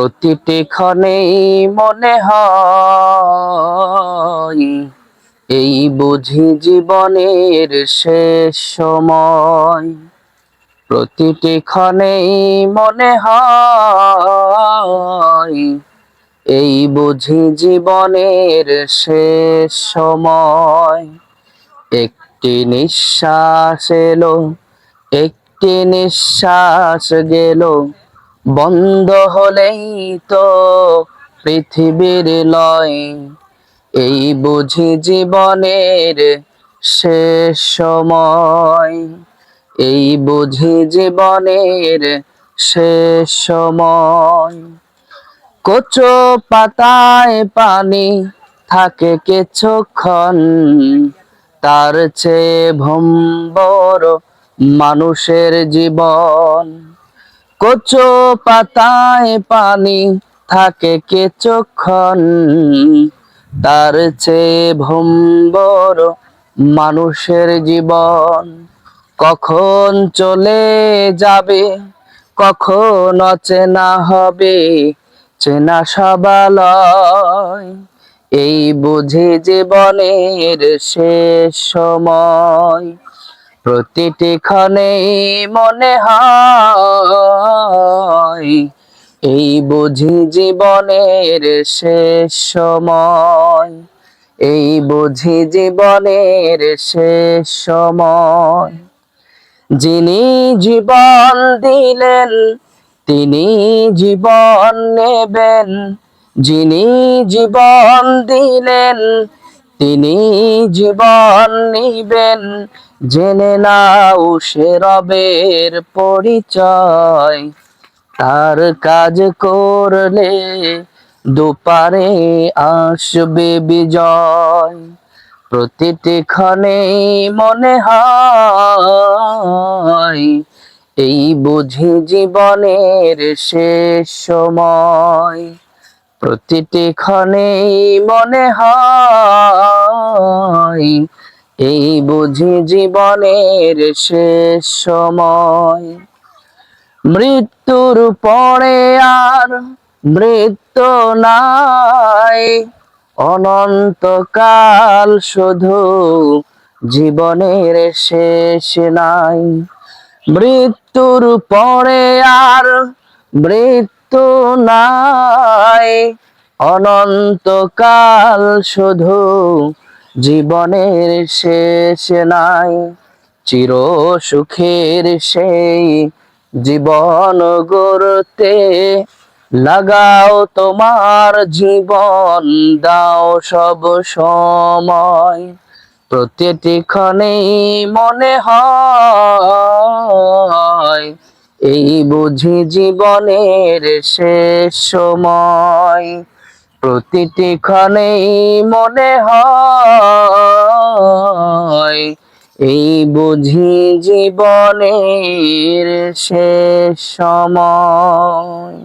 প্রতিটি ক্ষণেই মনে হয় এই বুঝি জীবনের শেষ সময়। প্রতিটি ক্ষণেই মনে হয় এই বুঝি জীবনের শেষ সময়। একটি নিঃশ্বাস এলো, একটি নিঃশ্বাস গেল, বন্ধ হলেই তো পৃথিবীর লয়। এই বুঝি জীবনের শেষ সময়, এই বুঝি জীবনের শেষ সময়। কচু পাতায় পানি থাকে কিছুক্ষণ, তার চেয়ে ভম্বর মানুষের জীবন। কচু পাতায় পানি থাকে কিছুক্ষণ, তার চেয়ে ভম্বর মানুষের জীবন। কখন চলে যাবে, কখন অচেনা হবে, চেনা সবালয়। এই বুঝি জীবনের শেষ সময়। প্রতিটি ক্ষণেই মনে হয় এই বুঝি জীবনের শেষ সময়, এই বুঝি জীবনের শেষ সময়। যিনি জীবন দিলেন তিনি জীবন নেবেন, যিনি জীবন দিলেন তিনি জীবন নিবেন। জেনে নাও সে রবের পরিচয়, তার কাজ করলে দুপারে আসবে বিজয়। প্রতিটি ক্ষণেই মনে হয় এই বুঝি জীবনের শেষ সময়। প্রতিটি ক্ষণেই মনে হয় এই বুঝি জীবনের শেষ সময়। মৃত্যুর পরে আর মৃত্যু নাই, অনন্তকাল শুধু জীবনের শেষ নাই। মৃত্যুর পরে আর মৃত্যু নাই, অনন্তকাল শুধু জীবনের শেষ নাই। চির সুখের সেই জীবন গড়তে লাগাও তোমার জীবন, দাও সব সময়। প্রতিটি ক্ষণেই মনে হয় এই বুঝি জীবনের শেষ সময়। প্রতিটি ক্ষণেই মনে হয় এই বুঝি জীবনের শেষ সময়।